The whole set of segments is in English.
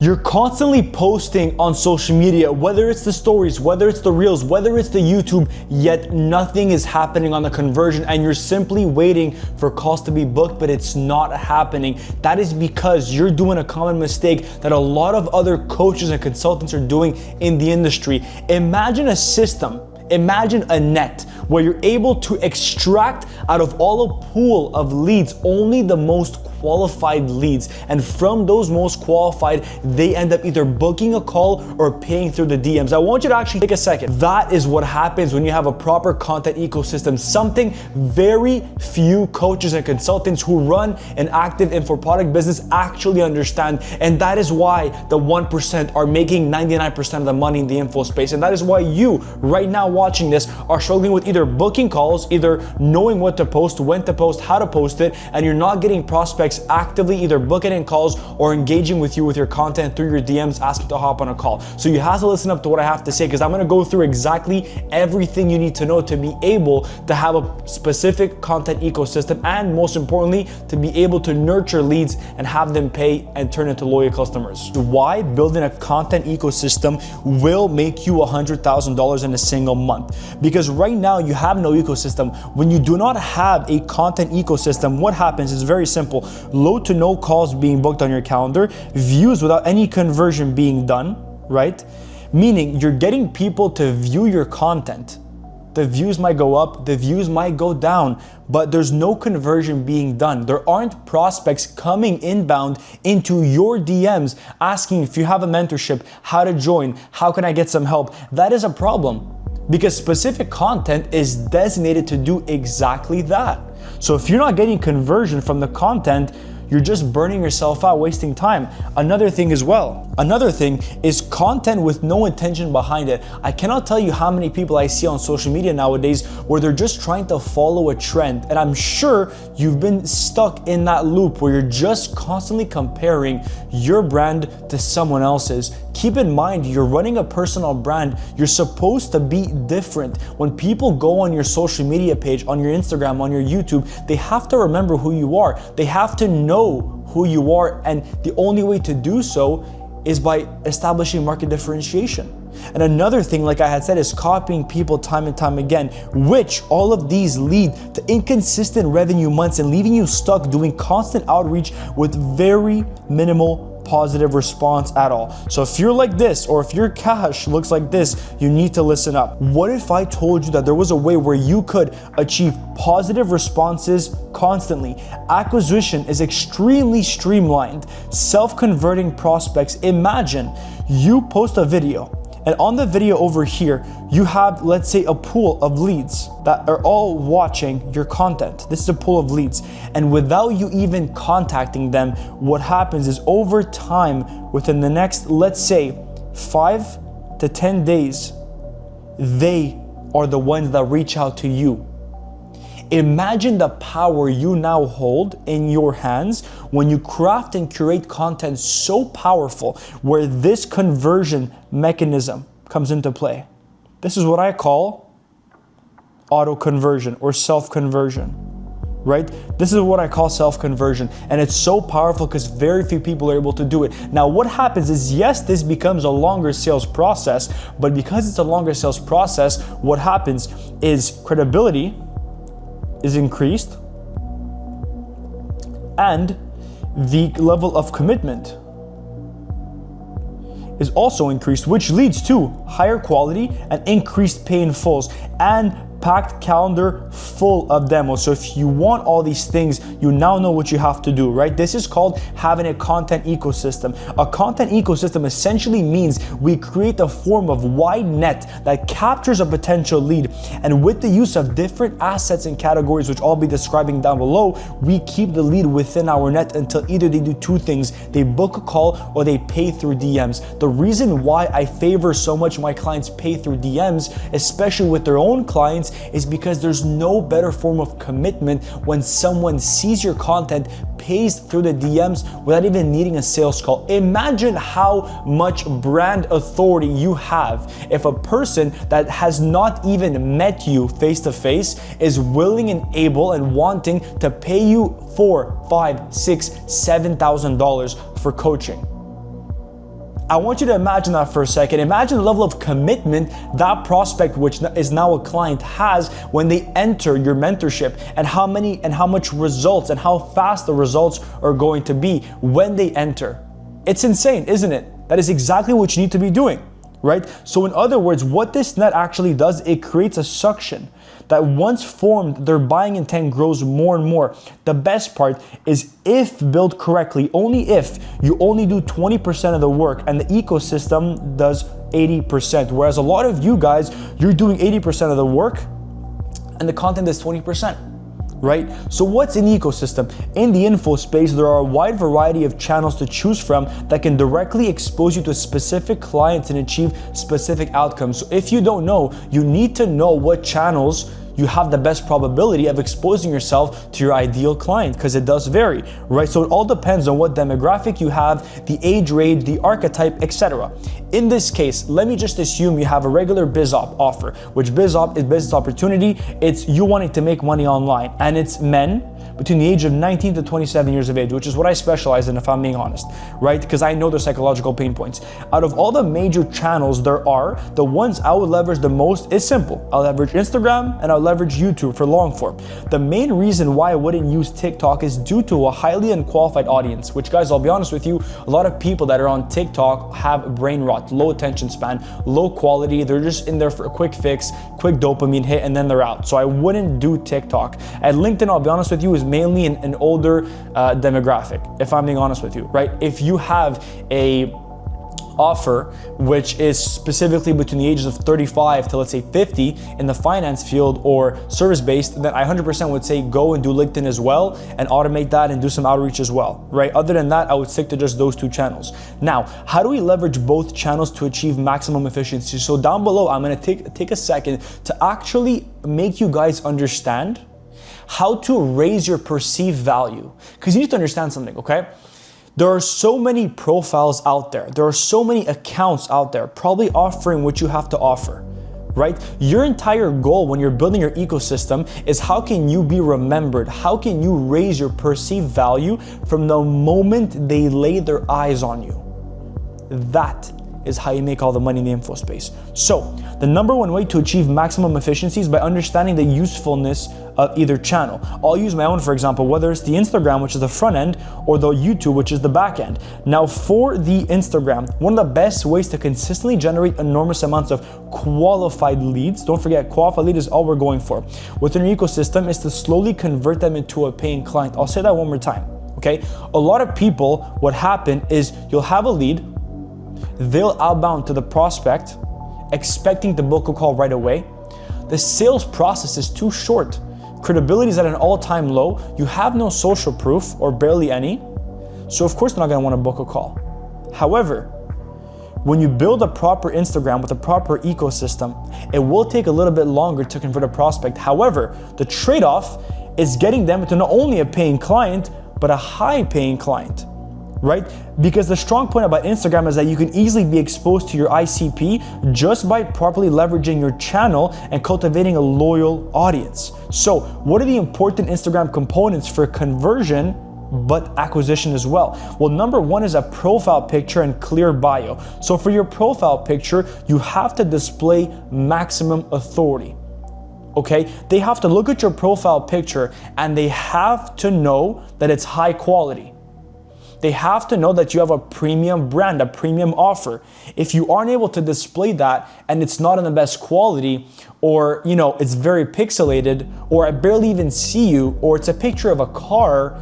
You're constantly posting on social media, whether it's the stories, whether it's the reels, whether it's the YouTube, yet nothing is happening on the conversion and you're simply waiting for calls to be booked, but it's not happening. That is because you're doing a common mistake that a lot of other coaches and consultants are doing in the industry. Imagine a system, imagine a net where you're able to extract out of all a pool of leads only the most qualified leads, and from those most qualified they end up either booking a call or paying through the DMs. I want you to actually take a second. That is what happens when you have a proper content ecosystem, something very few coaches and consultants who run an active infoproduct business actually understand, and that is why the 1% are making 99% of the money in the info space, and that is why you right now watching this are struggling with either booking calls, either knowing what to post, when to post, how to post it, and you're not getting prospects actively either booking in calls or engaging with you with your content through your DMs asking to hop on a call. So you have to listen up to what I have to say, because I'm going to go through exactly everything you need to know to be able to have a specific content ecosystem, and most importantly to be able to nurture leads and have them pay and turn into loyal customers. Why building a content ecosystem will make you $100,000 in a single month? Because right now you have no ecosystem. When you do not have a content ecosystem, what happens is very simple. Low to no calls being booked on your calendar, views without any conversion being done, right? Meaning you're getting people to view your content. The views might go up, the views might go down, but there's no conversion being done. There aren't prospects coming inbound into your DMs asking if you have a mentorship, how to join, how can I get some help? That is a problem, because specific content is designated to do exactly that. So if you're not getting conversion from the content, you're just burning yourself out, wasting time. Another thing is content with no intention behind it. I cannot tell you how many people I see on social media nowadays where they're just trying to follow a trend. And I'm sure you've been stuck in that loop where you're just constantly comparing your brand to someone else's. Keep in mind, you're running a personal brand. You're supposed to be different. When people go on your social media page, on your Instagram, on your YouTube, they have to remember who you are. They have to know who you are, and the only way to do so is by establishing market differentiation. And another thing, like I had said, is copying people time and time again, which all of these lead to inconsistent revenue months and leaving you stuck doing constant outreach with very minimal positive response at all. So if you're like this, or if your cash looks like this, you need to listen up. What if I told you that there was a way where you could achieve positive responses constantly? Acquisition is extremely streamlined. Self-converting prospects. Imagine you post a video, and on the video over here, you have, let's say, a pool of leads that are all watching your content. This is a pool of leads. And without you even contacting them, what happens is over time, within the next, let's say, 5 to 10 days, they are the ones that reach out to you. Imagine the power you now hold in your hands when you craft and curate content so powerful where this conversion mechanism comes into play. This is what I call auto conversion or self-conversion, right? This is what I call self-conversion, and it's so powerful because very few people are able to do it. Now, what happens is, yes, this becomes a longer sales process, but because it's a longer sales process, what happens is credibility is increased and the level of commitment is also increased, which leads to higher quality and increased pay in fulls and packed calendar full of demos. So if you want all these things, you now know what you have to do, right? This is called having a content ecosystem. A content ecosystem essentially means we create a form of wide net that captures a potential lead, and with the use of different assets and categories, which I'll be describing down below, we keep the lead within our net until either they do two things: they book a call or they pay through DMs. The reason why I favor so much my clients pay through DMs, especially with their own clients, is because there's no better form of commitment when someone sees your content, pays through the DMs without even needing a sales call. Imagine how much brand authority you have if a person that has not even met you face to face is willing and able and wanting to pay you $4,000, $5,000, $6,000, $7,000 for coaching. I want you to imagine that for a second. Imagine the level of commitment that prospect, which is now a client, has when they enter your mentorship, and how much results and how fast the results are going to be when they enter. It's insane, isn't it? That is exactly what you need to be doing, right? So in other words, what this net actually does, it creates a suction that once formed, their buying intent grows more and more. The best part is, if built correctly, only if, you only do 20% of the work and the ecosystem does 80%. Whereas a lot of you guys, you're doing 80% of the work and the content is 20%. Right? So what's an ecosystem? In the info space, there are a wide variety of channels to choose from that can directly expose you to specific clients and achieve specific outcomes. So if you don't know, you need to know what channels you have the best probability of exposing yourself to your ideal client, because it does vary, right? So it all depends on what demographic you have, the age range, the archetype, etc. In this case, let me just assume you have a regular BizOp offer, which BizOp is business opportunity. It's you wanting to make money online, and it's men between the age of 19 to 27 years of age, which is what I specialize in, if I'm being honest, right? Because I know their psychological pain points. Out of all the major channels there are, the ones I would leverage the most is simple. I'll leverage Instagram and I'll leverage YouTube for long form. The main reason why I wouldn't use TikTok is due to a highly unqualified audience, which, guys, I'll be honest with you, a lot of people that are on TikTok have brain rot, low attention span, low quality. They're just in there for a quick fix, quick dopamine hit, and then they're out. So I wouldn't do TikTok. At LinkedIn, I'll be honest with you, is mainly an older demographic, if I'm being honest with you, right? If you have a offer which is specifically between the ages of 35 to, let's say, 50 in the finance field or service-based, then I 100% would say go and do LinkedIn as well and automate that and do some outreach as well, right? Other than that, I would stick to just those two channels. Now, how do we leverage both channels to achieve maximum efficiency? So down below, I'm gonna take a second to actually make you guys understand how to raise your perceived value. Because you need to understand something, okay? There are so many profiles out there. There are so many accounts out there probably offering what you have to offer, right? Your entire goal when you're building your ecosystem is how can you be remembered? How can you raise your perceived value from the moment they lay their eyes on you? That is how you make all the money in the info space. So the number one way to achieve maximum efficiency is by understanding the usefulness of either channel. I'll use my own, for example, whether it's the Instagram, which is the front end, or the YouTube, which is the back end. Now, for the Instagram, one of the best ways to consistently generate enormous amounts of qualified leads, don't forget, qualified lead is all we're going for, within your ecosystem, is to slowly convert them into a paying client. I'll say that one more time, okay? A lot of people, what happen is you'll have a lead, they'll outbound to the prospect, expecting to book a call right away. The sales process is too short. Credibility is at an all-time low. You have no social proof or barely any. So of course they're not gonna wanna book a call. However, when you build a proper Instagram with a proper ecosystem, it will take a little bit longer to convert a prospect. However, the trade-off is getting them to not only a paying client, but a high paying client, right? Because the strong point about Instagram is that you can easily be exposed to your ICP just by properly leveraging your channel and cultivating a loyal audience. So what are the important Instagram components for conversion but acquisition as well? Well, number one is a profile picture and clear bio. So for your profile picture, you have to display maximum authority. Okay, they have to look at your profile picture and they have to know that it's high quality. They have to know that you have a premium brand, a premium offer. If you aren't able to display that and it's not in the best quality, or it's very pixelated, or I barely even see you, or it's a picture of a car,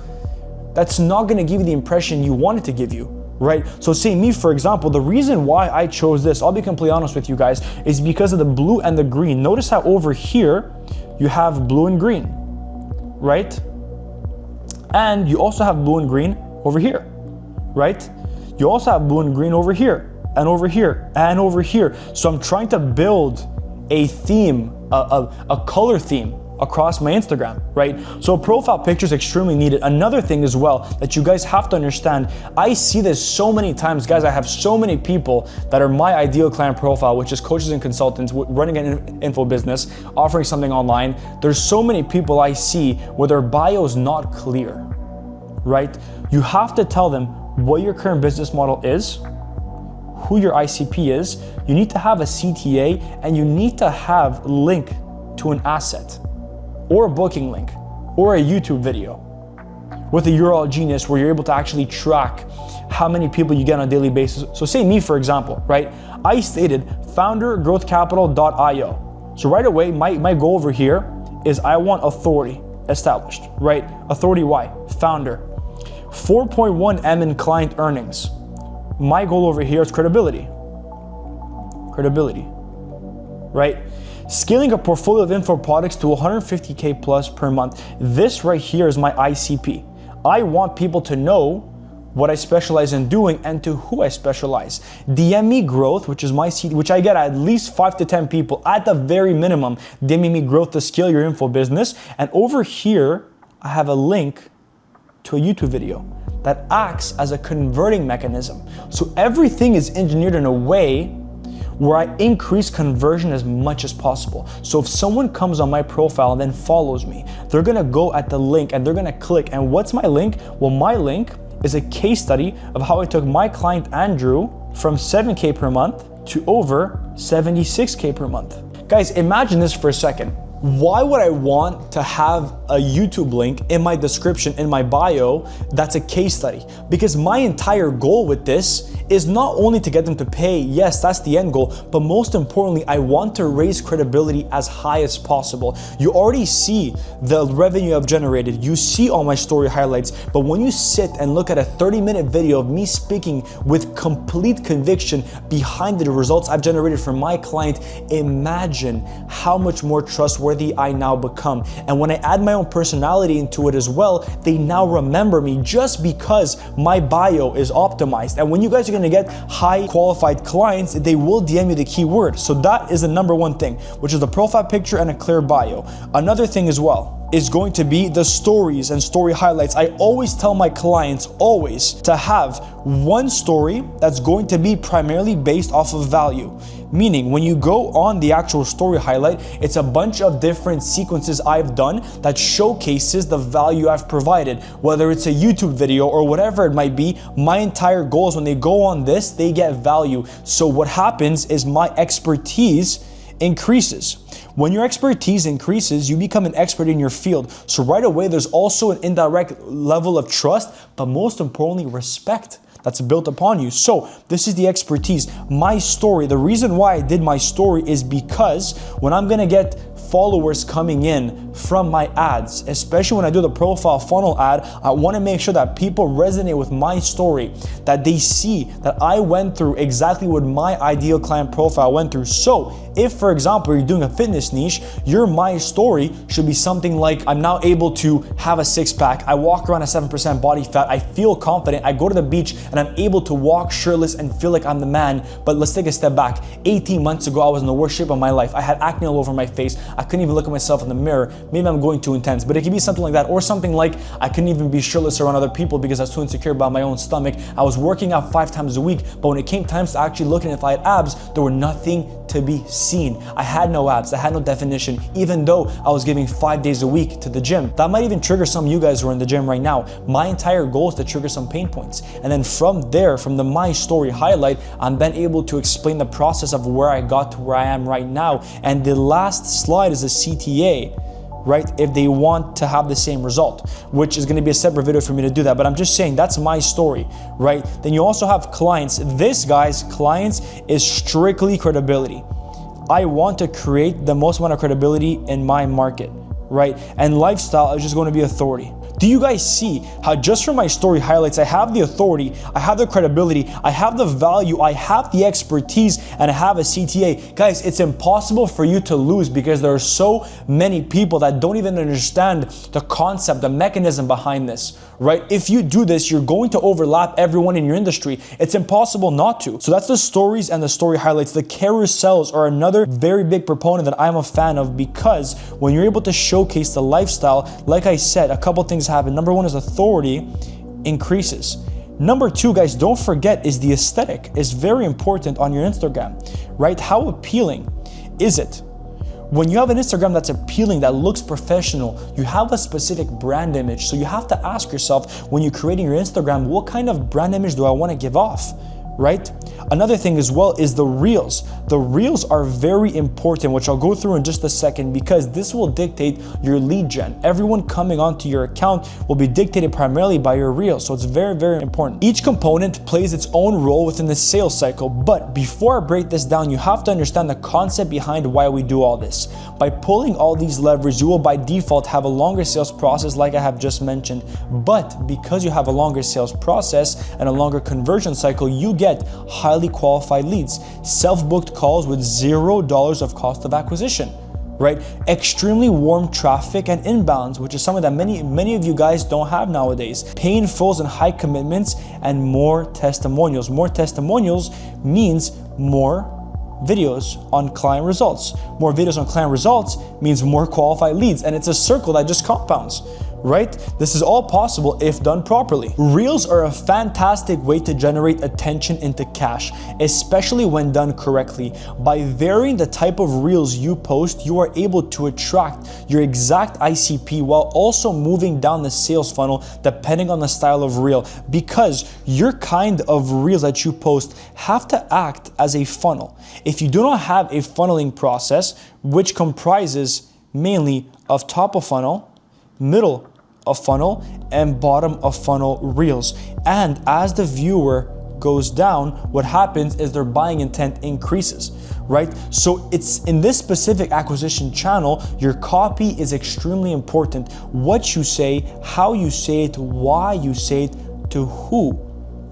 that's not gonna give you the impression you want it to give you, right? So say me, for example, the reason why I chose this, I'll be completely honest with you guys, is because of the blue and the green. Notice how over here, you have blue and green, right? And you also have blue and green over here, right? You also have blue and green over here, and over here, and over here. So I'm trying to build a theme, a color theme across my Instagram, right? So a profile picture is extremely needed. Another thing as well that you guys have to understand, I see this so many times, guys. I have so many people that are my ideal client profile, which is coaches and consultants running an info business, offering something online. There's so many people I see where their bio is not clear, right? You have to tell them what your current business model is, who your ICP is, you need to have a CTA, and you need to have a link to an asset or a booking link or a YouTube video with a URL genius where you're able to actually track how many people you get on a daily basis. So say me, for example, right? I stated foundergrowthcapital.io. So right away, my goal over here is I want authority established, right? Authority why? Founder. 4.1 M in client earnings. My goal over here is credibility. Credibility, right? Scaling a portfolio of info products to 150K plus per month. This right here is my ICP. I want people to know what I specialize in doing and to who I specialize. DM me growth, which is my seed, which I get at least 5 to 10 people at the very minimum. DM me growth to scale your info business. And over here, I have a link to a YouTube video that acts as a converting mechanism. So everything is engineered in a way where I increase conversion as much as possible. So if someone comes on my profile and then follows me, they're gonna go at the link and they're gonna click. And what's my link? Well, my link is a case study of how I took my client Andrew from 7K per month to over 76K per month. Guys, imagine this for a second. Why would I want to have a YouTube link in my description, in my bio, that's a case study? Because my entire goal with this is not only to get them to pay, yes, that's the end goal, but most importantly, I want to raise credibility as high as possible. You already see the revenue I've generated, you see all my story highlights, but when you sit and look at a 30-minute video of me speaking with complete conviction behind the results I've generated for my client, imagine how much more trustworthy I now become. And when I add my own personality into it as well, they now remember me just because my bio is optimized. And when you guys are gonna get high qualified clients, they will DM you the keyword. So that is the number one thing, which is the profile picture and a clear bio. Another thing as well is going to be the stories and story highlights. I always tell my clients to have one story that's going to be primarily based off of value. Meaning when you go on the actual story highlight, it's a bunch of different sequences I've done that showcases the value I've provided. Whether it's a YouTube video or whatever it might be, my entire goal is when they go on this, they get value. So what happens is my expertise increases. When your expertise increases, you become an expert in your field. So right away, there's also an indirect level of trust, but most importantly, respect that's built upon you. So this is the expertise. My story, the reason why I did my story is because when I'm gonna get followers coming in from my ads, especially when I do the profile funnel ad, I wanna make sure that people resonate with my story, that they see that I went through exactly what my ideal client profile went through. So if, for example, you're doing a fitness niche, your my story should be something like, I'm now able to have a six-pack, I walk around at 7% body fat, I feel confident, I go to the beach and I'm able to walk shirtless and feel like I'm the man. But let's take a step back. 18 months ago, I was in the worst shape of my life. I had acne all over my face. I couldn't even look at myself in the mirror. Maybe I'm going too intense, but it could be something like that, or something like I couldn't even be shirtless around other people because I was too insecure about my own stomach. I was working out 5 times a week, but when it came times to actually looking if I had abs, there were nothing to be seen. I had no abs, I had no definition, even though I was giving 5 days a week to the gym. That might even trigger some of you guys who are in the gym right now. My entire goal is to trigger some pain points. And then from there, from the my story highlight, I'm then able to explain the process of where I got to where I am right now. And the last slide is a CTA, right? If they want to have the same result, which is gonna be a separate video for me to do that. But I'm just saying that's my story, right? Then you also have clients. This, guys, clients is strictly credibility. I want to create the most amount of credibility in my market, right? And lifestyle is just going to be authority. Do you guys see how just from my story highlights, I have the authority, I have the credibility, I have the value, I have the expertise, and I have a CTA. Guys, it's impossible for you to lose because there are so many people that don't even understand the concept, the mechanism behind this, right? If you do this, you're going to overlap everyone in your industry. It's impossible not to. So that's the stories and the story highlights. The carousels are another very big proponent that I'm a fan of, because when you're able to showcase the lifestyle, like I said, a couple things happen. Number one is authority increases. Number two, guys, don't forget, is the aesthetic is very important on your Instagram, right? How appealing is it? When you have an Instagram that's appealing, that looks professional, you have a specific brand image. So you have to ask yourself when you're creating your Instagram, what kind of brand image do I want to give off? right? Another thing as well is the reels. The reels are very important, which I'll go through in just a second, because this will dictate your lead gen. Everyone coming onto your account will be dictated primarily by your reels. So it's very, very important. Each component plays its own role within the sales cycle. But before I break this down, you have to understand the concept behind why we do all this. By pulling all these levers, you will by default have a longer sales process, like I have just mentioned. But because you have a longer sales process and a longer conversion cycle, you get highly qualified leads, self-booked calls with $0 of cost of acquisition, right? Extremely warm traffic and inbounds, which is something that many of you guys don't have nowadays. Pay in fulls and high commitments, and more testimonials. More testimonials means more videos on client results. More videos on client results means more qualified leads, and it's a circle that just compounds, right? This is all possible if done properly. Reels are a fantastic way to generate attention into cash, especially when done correctly. By varying the type of reels you post, you are able to attract your exact ICP while also moving down the sales funnel depending on the style of reel, because your kind of reels that you post have to act as a funnel. If you do not have a funneling process, which comprises mainly of top of funnel, middle of funnel, and bottom of funnel reels, and as the viewer goes down, what happens is their buying intent increases, right? So it's in this specific acquisition channel, your copy is extremely important. What you say, how you say it, why you say it, to who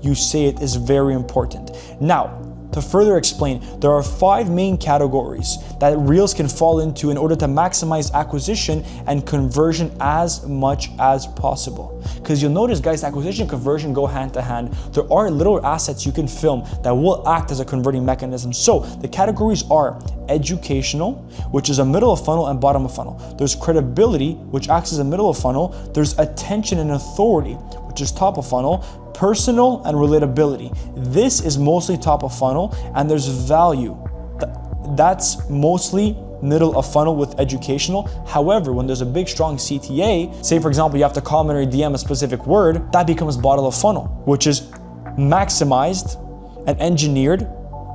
you say it is very important. Now, to further explain, there are 5 main categories that reels can fall into in order to maximize acquisition and conversion as much as possible. Because you'll notice, guys, acquisition and conversion go hand to hand. There are little assets you can film that will act as a converting mechanism. So the categories are educational, which is a middle of funnel and bottom of funnel. There's credibility, which acts as a middle of funnel. There's attention and authority, which is top of funnel. Personal and relatability. This is mostly top of funnel, and there's value. That's mostly middle of funnel with educational. However, when there's a big strong CTA, say for example, you have to comment or DM a specific word, that becomes bottom of funnel, which is maximized and engineered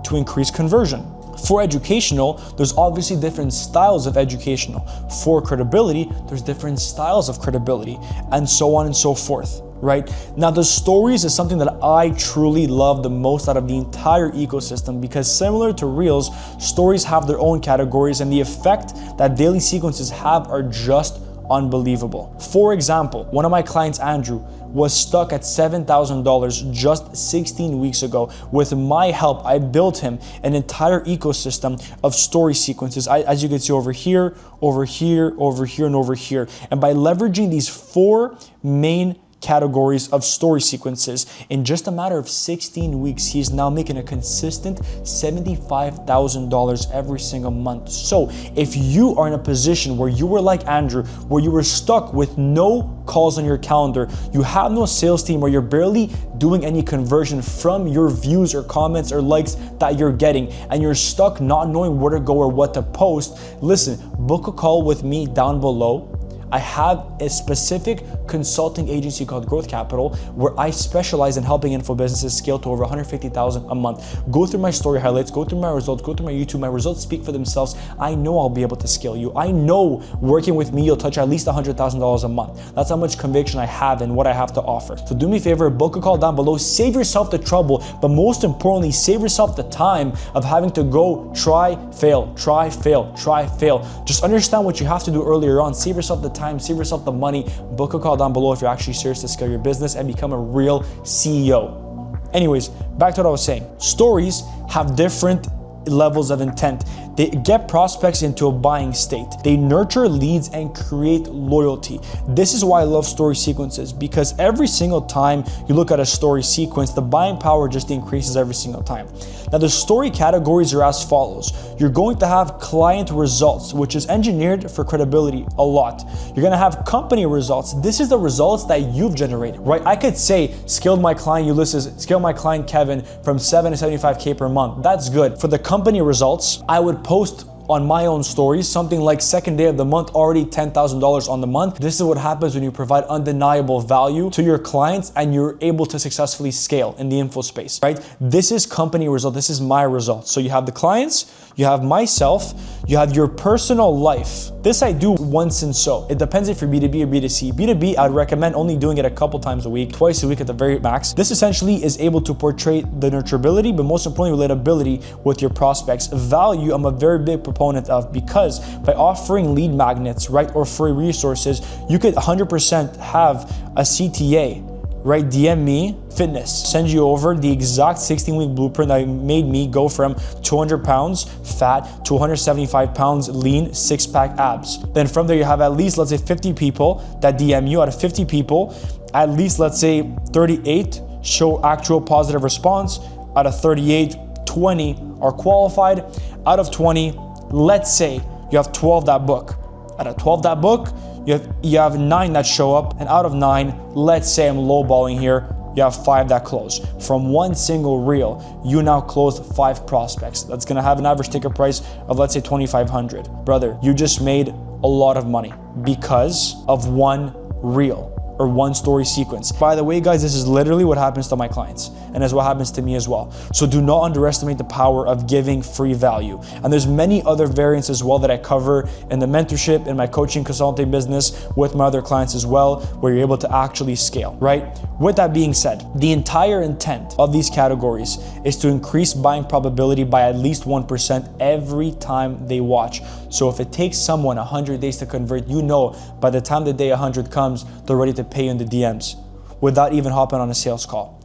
to increase conversion. For educational, there's obviously different styles of educational. For credibility, there's different styles of credibility, and so on and so forth, right? Now, the stories is something that I truly love the most out of the entire ecosystem, because similar to reels, stories have their own categories, and the effect that daily sequences have are just unbelievable. For example, one of my clients, Andrew, was stuck at $7,000 just 16 weeks ago. With my help, I built him an entire ecosystem of story sequences, as you can see over here, over here, over here, and over here. And by leveraging these 4 main categories of story sequences, in just a matter of 16 weeks, he's now making a consistent $75,000 every single month. So if you are in a position where you were like Andrew, where you were stuck with no calls on your calendar, you have no sales team, or you're barely doing any conversion from your views or comments or likes that you're getting, and you're stuck not knowing where to go or what to post, listen, book a call with me down below. I have a specific consulting agency called Growth Capital, where I specialize in helping info businesses scale to over 150,000 a month. Go through my story highlights, go through my results, go through my YouTube. My results speak for themselves. I know I'll be able to scale you. I know working with me, you'll touch at least $100,000 a month. That's how much conviction I have in what I have to offer. So do me a favor, book a call down below, save yourself the trouble, but most importantly, save yourself the time of having to go try, fail, try, fail, try, fail. Just understand what you have to do earlier on. Save yourself the time, save yourself the money. Book a call down below if you're actually serious to scale your business and become a real CEO. Anyways, back to what I was saying. Stories have different levels of intent. They get prospects into a buying state. They nurture leads and create loyalty. This is why I love story sequences, because every single time you look at a story sequence, the buying power just increases every single time. Now, the story categories are as follows. You're going to have client results, which is engineered for credibility a lot. You're going to have company results. This is the results that you've generated, right? I could say, scaled my client Ulysses, scaled my client Kevin from 7 to 75K per month. That's good. For the company results, I would post on my own stories, something like second day of the month, already $10,000 on the month. This is what happens when you provide undeniable value to your clients and you're able to successfully scale in the info space, right? This is company result. This is my result. So you have the clients, you have myself, you have your personal life. This I do once and so. It depends if you're B2B or B2C. B2B, I'd recommend only doing it a couple times a week, twice a week at the very max. This essentially is able to portray the nurturability, but most importantly, relatability with your prospects. Value, I'm a very big proponent of, because by offering lead magnets, right, or free resources, you could 100% have a CTA, right? DM me, fitness, send you over the exact 16-week blueprint that made me go from 200 pounds fat to 175 pounds lean, six-pack abs. Then from there, you have at least, let's say 50 people that DM you. Out of 50 people, at least, let's say 38 show actual positive response. Out of 38, 20 are qualified. Out of 20, let's say you have 12 that book. Out of 12 that book, you have 9 that show up, and out of 9, let's say I'm lowballing here, you have 5 that close. From one single reel, you now closed 5 prospects. That's gonna have an average ticket price of, let's say, $2,500. Brother, you just made a lot of money because of one reel or one story sequence. By the way, guys, this is literally what happens to my clients, and is what happens to me as well. So do not underestimate the power of giving free value. And there's many other variants as well that I cover in the mentorship, in my coaching consulting business, with my other clients as well, where you're able to actually scale, right? With that being said, the entire intent of these categories is to increase buying probability by at least 1% every time they watch. So if it takes someone 100 days to convert, you know by the time the day 100 comes, they're ready to pay you in the DMs without even hopping on a sales call.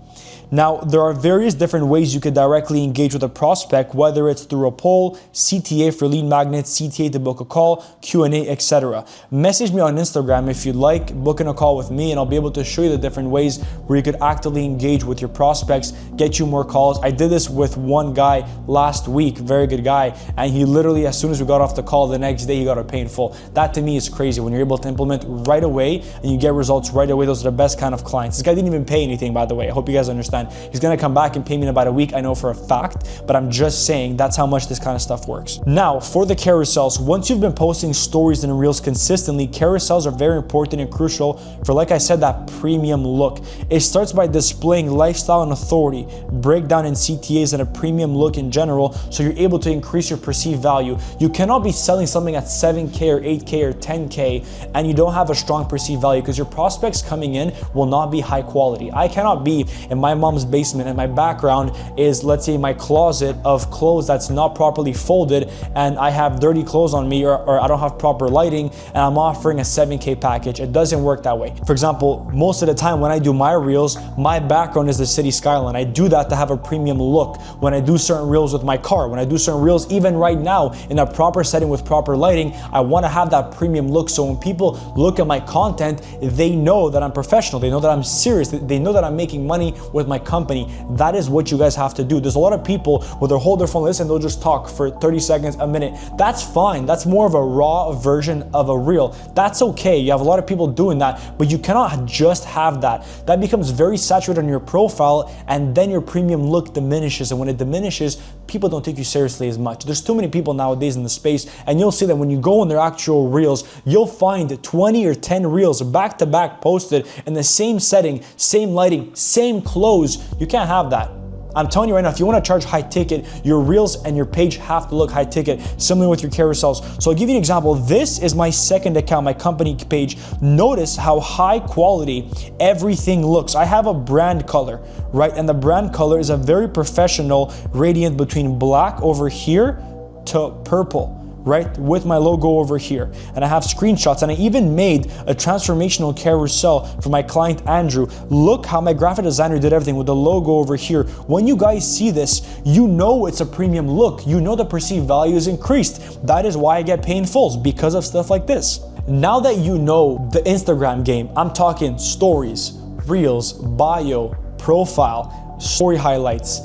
Now, there are various different ways you could directly engage with a prospect, whether it's through a poll, CTA for lead magnets, CTA to book a call, Q&A, etc. Message me on Instagram if you'd like, booking a call with me, and I'll be able to show you the different ways where you could actively engage with your prospects, get you more calls. I did this with one guy last week, very good guy, and he literally, as soon as we got off the call, the next day he got a pay in full. That to me is crazy. When you're able to implement right away and you get results right away, those are the best kind of clients. This guy didn't even pay anything, by the way. I hope you guys understand. He's gonna come back and pay me in about a week, I know for a fact, but I'm just saying that's how much this kind of stuff works. Now, for the carousels, once you've been posting stories and reels consistently, carousels are very important and crucial for, like I said, that premium look. It starts by displaying lifestyle and authority, breakdown in CTAs, and a premium look in general, so you're able to increase your perceived value. You cannot be selling something at 7K or 8K or 10K and you don't have a strong perceived value, because your prospects coming in will not be high quality. I cannot be in my mom's basement and my background is, let's say, my closet of clothes that's not properly folded, and I have dirty clothes on me, or I don't have proper lighting, and I'm offering a 7K package. It doesn't work that way. For example, most of the time when I do my reels, my background is the city skyline. I do that to have a premium look. When I do certain reels with my car, when I do certain reels, even right now in a proper setting with proper lighting, I want to have that premium look. So when people look at my content, they know that I'm professional. They know that I'm serious. They know that I'm making money with my company. That is what you guys have to do. There's a lot of people where they'll hold their phone, listen, they'll just talk for 30 seconds, a minute. That's fine. That's more of a raw version of a reel. That's okay. You have a lot of people doing that, but you cannot just have that. That becomes very saturated on your profile, and then your premium look diminishes. And when it diminishes, people don't take you seriously as much. There's too many people nowadays in the space, and you'll see that when you go on their actual reels, you'll find 20 or 10 reels back to back posted in the same setting, same lighting, same clothes. You can't have that. I'm telling you right now, if you want to charge high ticket, your reels and your page have to look high ticket, similar with your carousels. So I'll give you an example. This is my second account, my company page. Notice how high quality everything looks. I have a brand color, right? And the brand color is a very professional gradient between black over here to purple, right, with my logo over here. And I have screenshots, and I even made a transformational carousel for my client Andrew. Look how my graphic designer did everything with the logo over here. When you guys see this, you know it's a premium look. You know the perceived value is increased. That is why I get paid in fulls, because of stuff like this. Now that you know the Instagram game, I'm talking stories, reels, bio, profile, story highlights,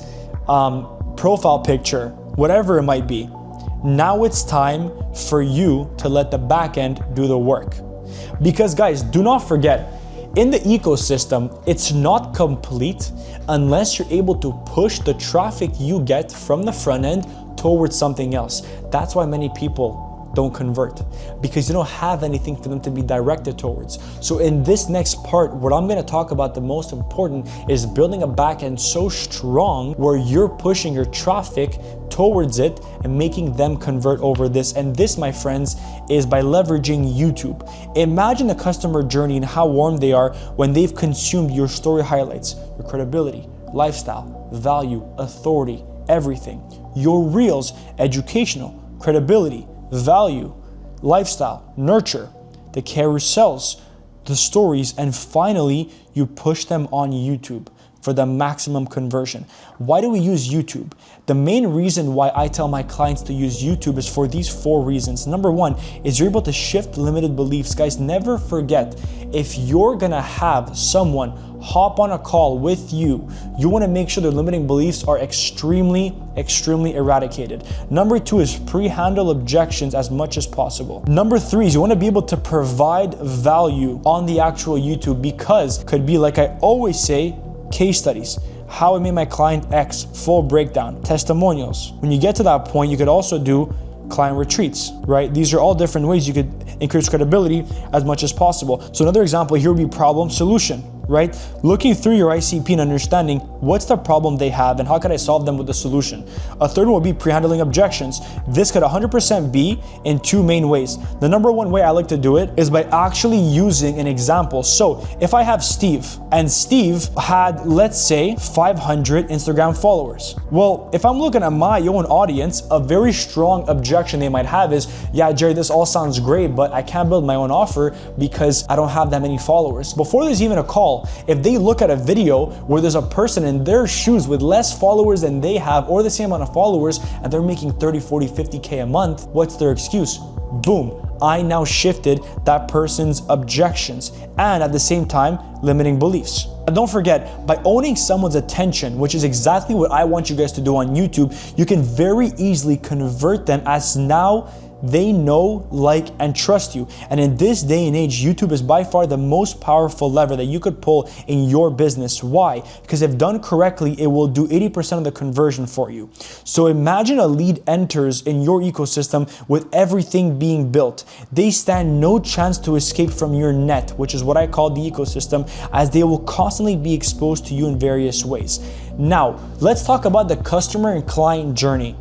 profile picture, whatever it might be. Now it's time for you to let the back end do the work. Because guys, do not forget, in the ecosystem, it's not complete unless you're able to push the traffic you get from the front end towards something else. That's why many people don't convert, because you don't have anything for them to be directed towards. So in this next part, what I'm gonna talk about the most important is building a backend so strong where you're pushing your traffic towards it and making them convert over this. And this, my friends, is by leveraging YouTube. Imagine the customer journey and how warm they are when they've consumed your story highlights, your credibility, lifestyle, value, authority, everything. Your reels, educational, credibility, value, lifestyle, nurture, the carousels, the stories, and finally, you push them on YouTube for the maximum conversion. Why do we use YouTube? The main reason why I tell my clients to use YouTube is for these 4 reasons. Number 1 is you're able to shift limited beliefs. Guys, never forget, if you're gonna have someone hop on a call with you, you wanna make sure their limiting beliefs are extremely eradicated. Number 2 is pre-handle objections as much as possible. Number 3 is you wanna be able to provide value on the actual YouTube, because could be, like I always say, case studies, how I made my client X, full breakdown, testimonials. When you get to that point, you could also do client retreats, right? These are all different ways you could increase credibility as much as possible. So another example here would be problem solution, right? Looking through your ICP and understanding what's the problem they have and how can I solve them with the solution. A third one would be pre-handling objections. This could 100% be in 2 main ways. The number 1 way I like to do it is by actually using an example. So if I have Steve, and Steve had, let's say, 500 Instagram followers. Well, if I'm looking at my own audience, a very strong objection they might have is, yeah, Jerry, this all sounds great, but I can't build my own offer because I don't have that many followers. Before there's even a call, if they look at a video where there's a person in their shoes with less followers than they have, or the same amount of followers, and they're making 30, 40, 50K a month, what's their excuse? Boom, I now shifted that person's objections and at the same time, limiting beliefs. And don't forget, by owning someone's attention, which is exactly what I want you guys to do on YouTube, you can very easily convert them, as now they know, like, and trust you. And in this day and age, YouTube is by far the most powerful lever that you could pull in your business. Why? Because if done correctly, it will do 80% of the conversion for you. So imagine a lead enters in your ecosystem with everything being built. They stand no chance to escape from your net, which is what I call the ecosystem, as they will constantly be exposed to you in various ways. Now, let's talk about the customer and client journey.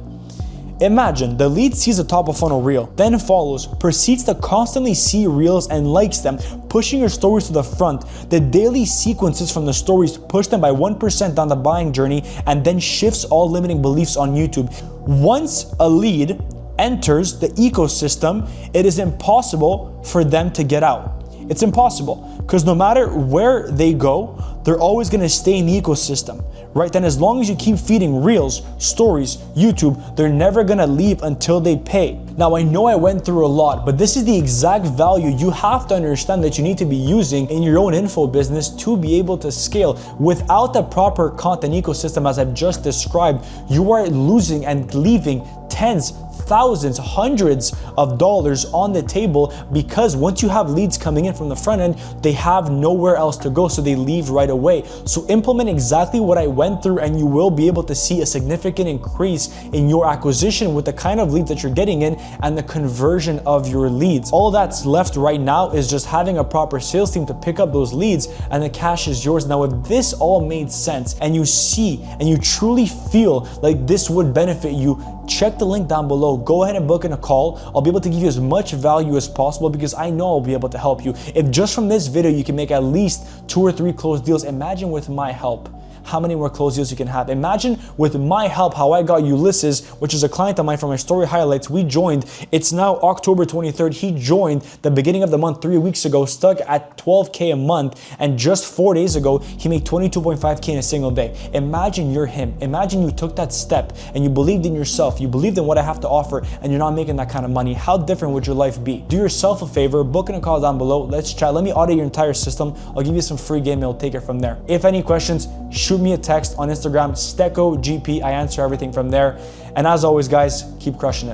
Imagine the lead sees a top of funnel reel, then follows, proceeds to constantly see reels and likes them, pushing your stories to the front. The daily sequences from the stories push them by 1% down the buying journey, and then shifts all limiting beliefs on YouTube. Once a lead enters the ecosystem, it is impossible for them to get out. It's impossible, because no matter where they go, they're always gonna stay in the ecosystem, right? Then as long as you keep feeding reels, stories, YouTube, they're never gonna leave until they pay. Now, I know I went through a lot, but this is the exact value you have to understand that you need to be using in your own info business to be able to scale. Without the proper content ecosystem, as I've just described, you are losing and leaving tens, thousands, hundreds of dollars on the table, because once you have leads coming in from the front end, they have nowhere else to go, so they leave right away. So implement exactly what I went through and you will be able to see a significant increase in your acquisition with the kind of leads that you're getting in and the conversion of your leads. All that's left right now is just having a proper sales team to pick up those leads, and the cash is yours. Now, if this all made sense and you see and you truly feel like this would benefit you, check the link down below. Go ahead and book in a call. I'll be able to give you as much value as possible, because I know I'll be able to help you. If just from this video you can make at least 2 or 3 closed deals, imagine with my help how many more closed deals you can have. Imagine with my help how I got Ulysses, which is a client of mine from my story highlights. We joined, it's now October 23rd. He joined the beginning of the month 3 weeks ago, stuck at 12K a month, and just 4 days ago, he made 22.5K in a single day. Imagine you're him. Imagine you took that step and you believed in yourself, you believed in what I have to offer, and you're not making that kind of money. How different would your life be? Do yourself a favor, book in a call down below. Let's chat. Let me audit your entire system. I'll give you some free game and we'll take it from there. If any questions, shoot me a text on Instagram, StecoGP. I answer everything from there. And as always, guys, keep crushing it.